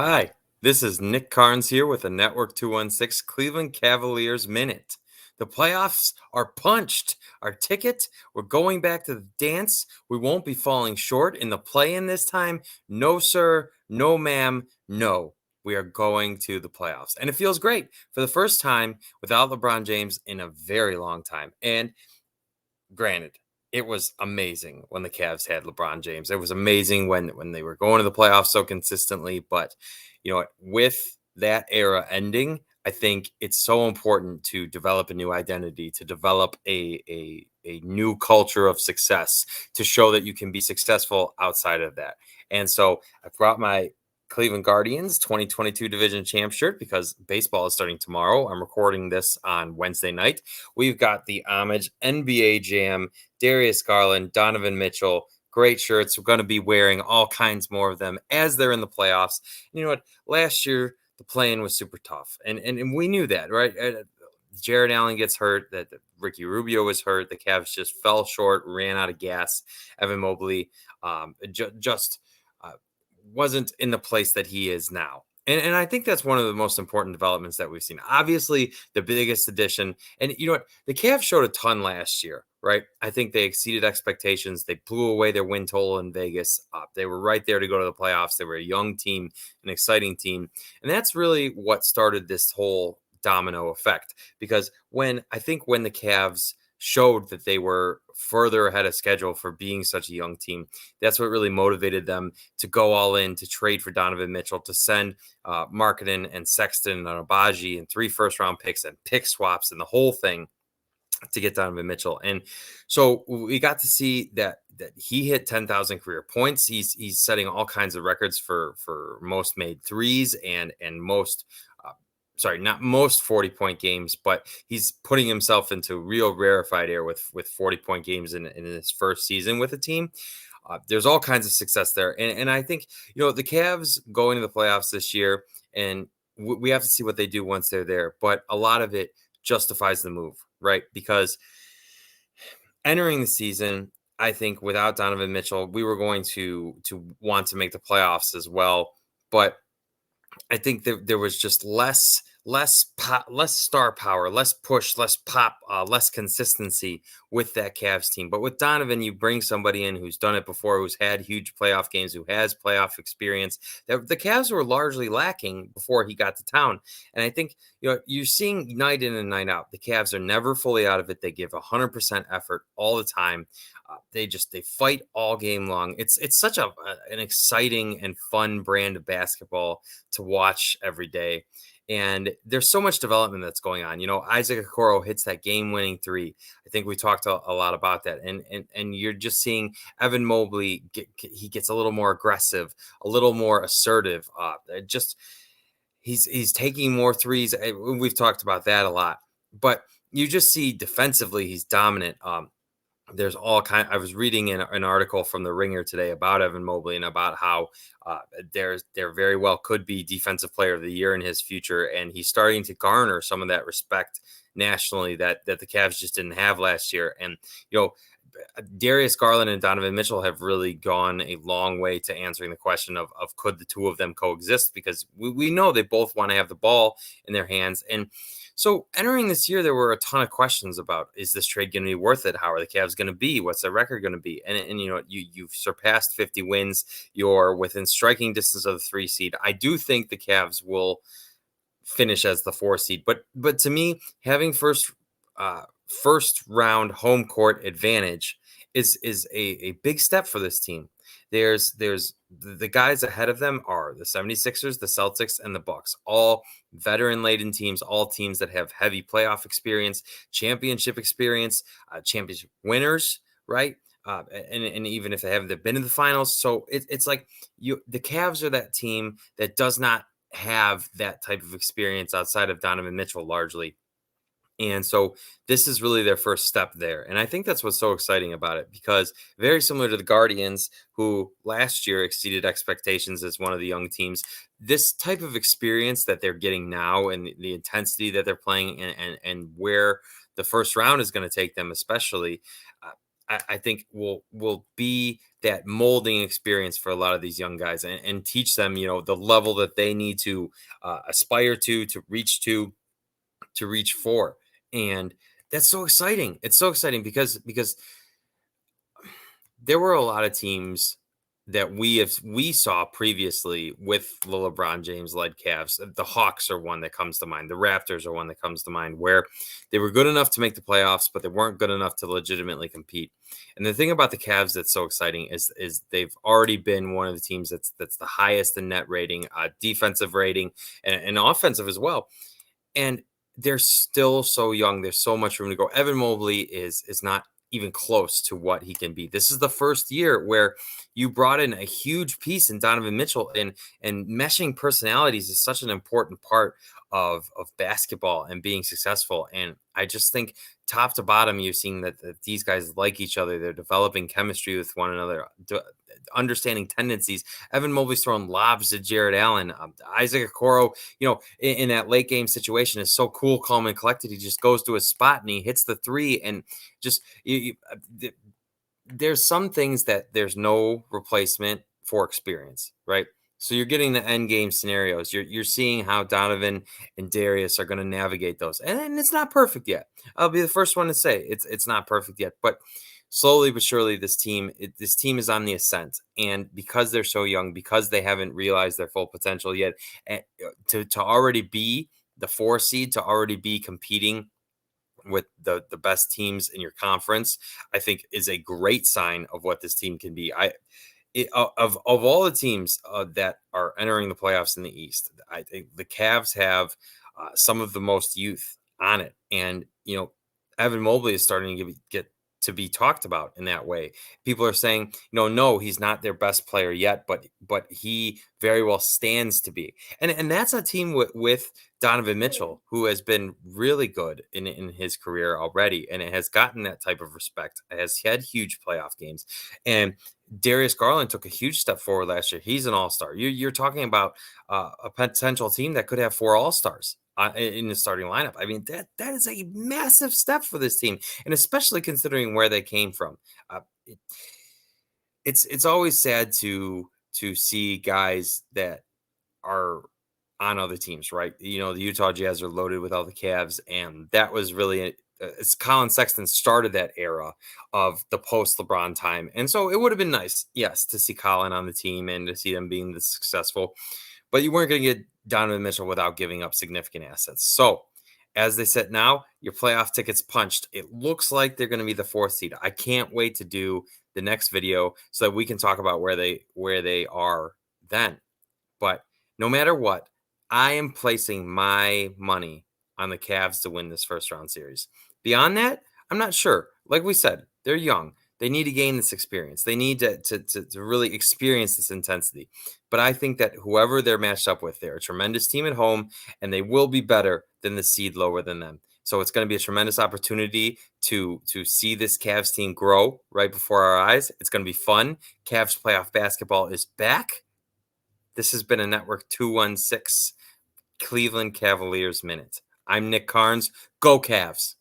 Hi, this is Nick Carnes here with the Network 216 Cleveland Cavaliers Minute. The playoffs are punched. Our ticket, we're going back to the dance. We won't be falling short in the play-in this time. No, sir. No, ma'am. No. We are going to the playoffs. And it feels great for the first time without LeBron James in a very long time. And granted, it was amazing when the Cavs had LeBron James. It was amazing when they were going to the playoffs so consistently. But you know what? With that era ending, I think it's so important to develop a new identity, to develop a new culture of success, to show that you can be successful outside of that. And so I brought my Cleveland Guardians 2022 Division Champ shirt because baseball is starting tomorrow. I'm recording this on Wednesday night. We've got the Homage NBA Jam, Darius Garland, Donovan Mitchell. Great shirts. We're going to be wearing all kinds more of them as they're in the playoffs. You know what? Last year, the play-in was super tough. And we knew that, right? Jared Allen gets hurt, that Ricky Rubio was hurt. The Cavs just fell short, ran out of gas. Evan Mobley just wasn't in the place that he is now. And I think that's one of the most important developments that we've seen. Obviously, the biggest addition, and you know what? The Cavs showed a ton last year, right? I think they exceeded expectations. They blew away their win total in Vegas. They were right there to go to the playoffs. They were a young team, an exciting team. And that's really what started this whole domino effect. Because when the Cavs showed that they were further ahead of schedule for being such a young team, that's what really motivated them to go all in, to trade for Donovan Mitchell, to send Marketing and Sexton and Abaji and 3 first-round picks and pick swaps and the whole thing to get Donovan Mitchell. And so we got to see that he hit 10,000 career points. He's setting all kinds of records for most made threes and most not most 40-point games, but he's putting himself into real rarefied air with 40-point games in his first season with the team. There's all kinds of success there. And I think, the Cavs going to the playoffs this year, and we have to see what they do once they're there. But a lot of it justifies the move, right? Because entering the season, I think without Donovan Mitchell, we were going to want to make the playoffs as well. But I think there was just less pop, less star power, less push, less pop, less consistency with that Cavs team. But with Donovan, you bring somebody in who's done it before, who's had huge playoff games, who has playoff experience that the Cavs were largely lacking before he got to town. And I think you're seeing night in and night out, the Cavs are never fully out of it. They give 100% effort all the time. They fight all game long. It's such an exciting and fun brand of basketball to watch every day. And there's so much development that's going on. Isaac Okoro hits that game-winning 3. I think we talked a lot about that. And you're just seeing Evan Mobley he gets a little more aggressive, a little more assertive. He's taking more threes. We've talked about that a lot. But you just see defensively he's dominant. There's all kind. I was reading an article from the Ringer today about Evan Mobley and about how there very well could be Defensive Player of the Year in his future, and he's starting to garner some of that respect nationally that the Cavs just didn't have last year. And Darius Garland and Donovan Mitchell have really gone a long way to answering the question of could the two of them coexist, because we know they both want to have the ball in their hands. And so entering this year, there were a ton of questions about, is this trade going to be worth it? How are the Cavs going to be? What's their record going to be? And you've surpassed 50 wins. You're within striking distance of the 3 seed. I do think the Cavs will finish as the 4 seed. But to me, having first round home court advantage is a big step for this team. There's the guys ahead of them are the 76ers, the Celtics, and the Bucks, all veteran-laden teams, all teams that have heavy playoff experience, championship experience, championship winners, right? And even if they haven't been in the finals. So it's like the Cavs are that team that does not have that type of experience outside of Donovan Mitchell largely. And so this is really their first step there. And I think that's what's so exciting about it, because very similar to the Guardians, who last year exceeded expectations as one of the young teams, this type of experience that they're getting now and the intensity that they're playing and where the first round is going to take them, especially, I think will be that molding experience for a lot of these young guys, and teach them, the level that they need to aspire to reach to reach for. And that's so exciting. It's so exciting because there were a lot of teams that we saw previously with the LeBron James led Cavs. The Hawks are one that comes to mind. The Raptors are one that comes to mind, where they were good enough to make the playoffs, but they weren't good enough to legitimately compete. And the thing about the Cavs that's so exciting is they've already been one of the teams that's the highest in net rating, defensive rating, and offensive as well. And they're still so young. There's so much room to go. Evan Mobley is not even close to what he can be. This is the first year where you brought in a huge piece in Donovan Mitchell, and meshing personalities is such an important part of basketball and being successful. And I just think top to bottom, you're seeing that these guys like each other. They're developing chemistry with one another, understanding tendencies. Evan Mobley's throwing lobs to Jared Allen. Isaac Okoro, in that late game situation is so cool, calm, and collected. He just goes to a spot and he hits the three, and just there's some things that there's no replacement for experience, right? So you're getting the end game scenarios. You're seeing how Donovan and Darius are going to navigate those, and it's not perfect yet. I'll be the first one to say it's not perfect yet, but slowly but surely this team is on the ascent. And because they're so young, because they haven't realized their full potential yet, to already be the 4 seed, to already be competing with the best teams in your conference, I think is a great sign of what this team can be. Of all the teams that are entering the playoffs in the East, I think the Cavs have some of the most youth on it, and Evan Mobley is starting to get to be talked about in that way. People are saying, no, he's not their best player yet, but he very well stands to be. And that's a team with Donovan Mitchell, who has been really good in his career already, and it has gotten that type of respect. It has had huge playoff games, and Darius Garland took a huge step forward last year. He's an all-star. You're talking about a potential team that could have 4 all-stars in the starting lineup. I mean, that is a massive step for this team, and especially considering where they came from. Uh, it, it's always sad to see guys that are on other teams, right? The Utah Jazz are loaded with all the Cavs, and that was really it's Colin Sexton started that era of the post LeBron time. And so it would have been nice, yes, to see Colin on the team and to see them being this successful, but you weren't going to get Donovan Mitchell without giving up significant assets. So as they said, now your playoff tickets punched. It looks like they're going to be the 4th seed. I can't wait to do the next video so that we can talk about where they are then. But no matter what, I am placing my money on the Cavs to win this first round series. Beyond that, I'm not sure. Like we said, they're young. They need to gain this experience. They need to really experience this intensity. But I think that whoever they're matched up with, they're a tremendous team at home, and they will be better than the seed lower than them. So it's going to be a tremendous opportunity to see this Cavs team grow right before our eyes. It's going to be fun. Cavs playoff basketball is back. This has been a Network 216 Cleveland Cavaliers Minute. I'm Nick Carnes. Go Cavs.